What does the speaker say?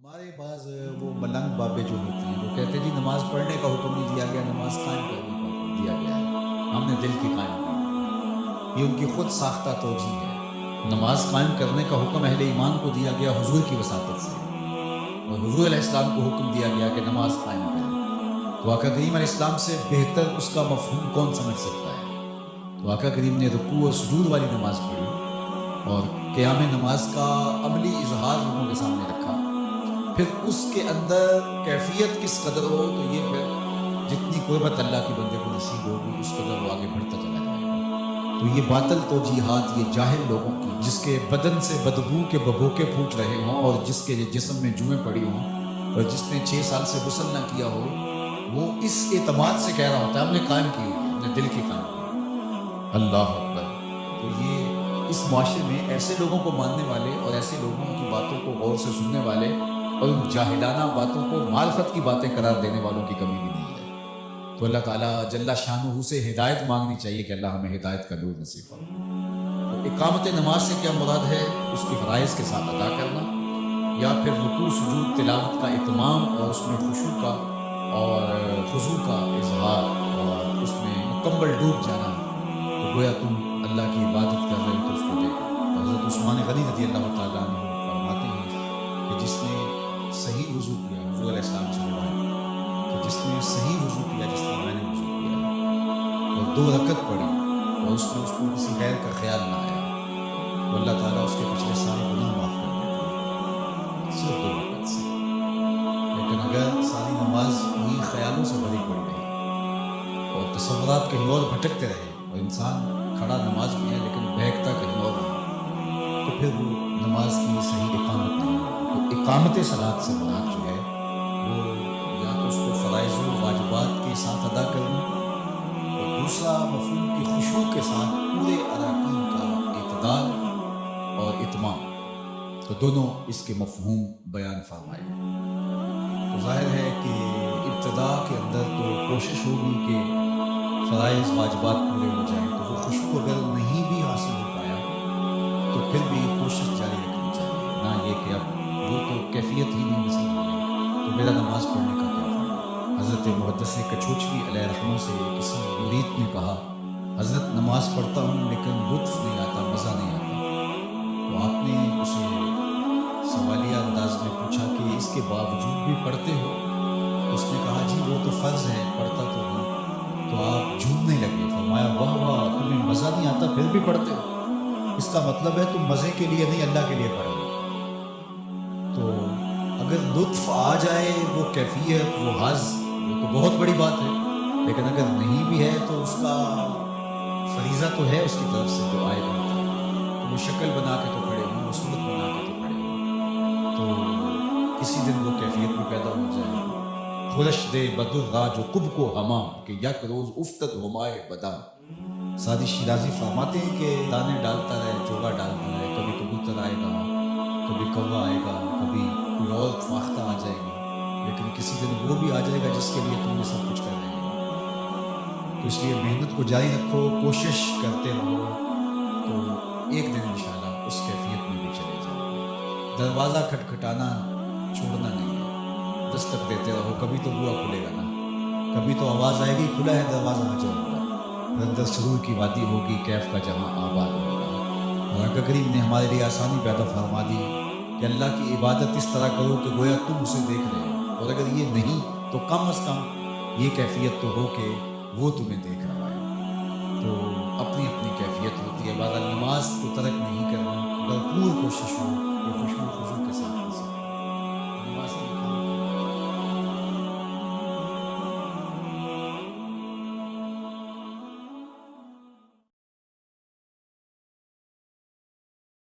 ہمارے بعض وہ ملنگ بابے جو ہوتے ہیں وہ کہتے ہیں جی نماز پڑھنے کا حکم نہیں دیا گیا، نماز قائم کرنے کا حکم دیا گیا ہے، ہم نے دل کی قائم کی۔ یہ ان کی خود ساختہ توجیہ ہے۔ نماز قائم کرنے کا حکم اہل ایمان کو دیا گیا حضور کی وساطت سے، اور حضور علیہ السلام کو حکم دیا گیا کہ نماز قائم کریں۔ تو آقا کریم علیہ السلام سے بہتر اس کا مفہوم کون سمجھ سکتا ہے؟ تو آقا کریم نے رکوع اور سجود والی نماز پڑھی اور قیام نماز کا عملی اظہار لوگوں کے سامنے رکھا۔ پھر اس کے اندر کیفیت کس قدر ہو تو یہ پھر جتنی قربت اللہ کی بندے کو نصیب ہوگی اس قدر وہ آگے بڑھتا چلا جائے گا۔ تو یہ باطل توجیحات یہ جاہل لوگوں کی، جس کے بدن سے بدبو کے ببوکے پھوٹ رہے ہوں اور جس کے جسم میں جوئیں پڑی ہوں اور جس نے 6 سال سے غسل نہ کیا ہو، وہ اس اعتماد سے کہہ رہا ہوتا ہے ہم نے قائم کی ہوئی ہے، ہم نے دل کی قائم کی۔ اللہ اکبر۔ تو یہ اس معاشرے میں ایسے لوگوں کو ماننے والے اور ایسے لوگوں کی باتوں کو غور سے سننے والے اور ان جاہلانہ باتوں کو معرفت کی باتیں قرار دینے والوں کی کمی بھی نہیں ہے۔ تو اللہ تعالیٰ جل شانہ سے ہدایت مانگنی چاہیے کہ اللہ ہمیں ہدایت کا نور نصیب فرمائے۔ تو اقامت نماز سے کیا مراد ہے؟ اس کی فرائض کے ساتھ ادا کرنا، یا پھر رکوع سجود تلاوت کا اتمام اور اس میں خشوع کا اور خضوع کا اظہار اور اس میں مکمل ڈوب جانا، تو گویا تم اللہ کی عبادت کر رہے ہو تو اس کو دیکھو۔ حضرت عثمان غنی رضی اللہ تعالیٰ عنہ فرماتے ہیں کہ جس نے صحیح وضو کیا، حضور علیہ السلام سے روایت کہ جس نے صحیح وضو کیا جس طرح میں نے وضو کیا اور 2 رکعت پڑھی اور اس میں اس کو کسی غیر کا خیال نہ آیا تو اللہ تعالیٰ اس کے پچھلے سارے گناہ معاف کر دیتے ہیں صرف 2 رکعت سے۔ لیکن اگر ساری نماز انہی خیالوں سے بھری پڑ گئی اور تصورات کہیں اور بھٹکتے رہے اور انسان کھڑا نماز میں ہے لیکن بہکتا کہیں اور رہا تو پھر وہ نماز کی صحیح اقامت نہیں ہے۔ تو اقامت صلاۃ سے مراد جو ہے وہ یا تو اس کو فرائض و واجبات کے ساتھ ادا کرنا اور دوسرا مفہوم کی خشوع کے ساتھ پورے اراکین کا اعتدال اور اتمام، تو دونوں اس کے مفہوم بیان فرمائے گئے۔ تو ظاہر ہے کہ ابتدا کے اندر تو کوشش ہوگی کہ فرائض واجبات پورے ہو جائیں، تو وہ خشوع اگر نہیں بھی حاصل ہو پایا تو پھر بھی کوشش جاری رکھنی چاہیے، نہ یہ کہ اب وہ تو کیفیت ہی نہیں نصیب ہو گئی تو میرا نماز پڑھنے کا کیا فائدہ۔ حضرت محدث کچھوچوی علیہ رحمہ سے کسی مرید نے کہا حضرت نماز پڑھتا ہوں لیکن لطف نہیں آتا، مزہ نہیں آتا۔ تو آپ نے اسے سوالیہ انداز میں پوچھا کہ اس کے باوجود بھی پڑھتے ہو؟ اس نے کہا جی وہ تو فرض ہے، پڑھتا تو ہوں۔ تو آپ جھومنے لگے، فرمایا واہ واہ تمہیں مزہ نہیں آتا پھر بھی پڑھتے ہو، اس کا مطلب ہے تم مزے کے لیے نہیں اللہ کے لیے پڑھو۔ تو اگر لطف آ جائے وہ کیفیت وہ حظ وہ تو بہت بڑی بات ہے، لیکن اگر نہیں بھی ہے تو اس کا فریضہ تو ہے اس کی طرف سے جو آئے گا، تو وہ شکل بنا کے تو کھڑے ہوں، وہ صورت بنا کے تو کھڑے ہوں، تو کسی دن وہ کیفیت بھی پیدا ہو جائے۔ خورش دے بدر را جو کب کو ہما کہ یک روز افتد ہمائے بدام۔ سادی شیرازی فرماتے ہیں کہ دانے ڈالتا رہے، چوگا ڈالتا رہے، کبھی کبوتر آئے گا، کبھی کوا آئے گا، کبھی کوئی اور فاختہ آ جائے گی، لیکن کسی دن وہ بھی آ جائے گا جس کے لیے تم نے سب کچھ کر رہے ہو۔ تو اس لیے محنت کو جاری رکھو، کوشش کرتے رہو، تو ایک دن انشاءاللہ اس کیفیت میں بھی چلے جاؤ گے۔ دروازہ کھٹکھٹانا چھوڑنا نہیں ہے، دستک دیتے رہو، کبھی تو بوا کھلے گا نا، کبھی تو آواز آئے گی کھلا ہے دروازہ آ جاؤ گا، پھر اندر سرور کی وادی ہوگی، کیف کا جہاں آباد ہوگا۔ اور آقا کریم نے ہمارے لیے آسانی پیدا فرما دی کہ اللہ کی عبادت اس طرح کرو کہ گویا تم اسے دیکھ رہے ہو، اور اگر یہ نہیں تو کم از کم یہ کیفیت تو ہو کہ وہ تمہیں دیکھ رہا ہے۔ تو اپنی اپنی کیفیت ہوتی ہے، بعض نماز کو ترک نہیں کرنا، بھرپور کوشش ہو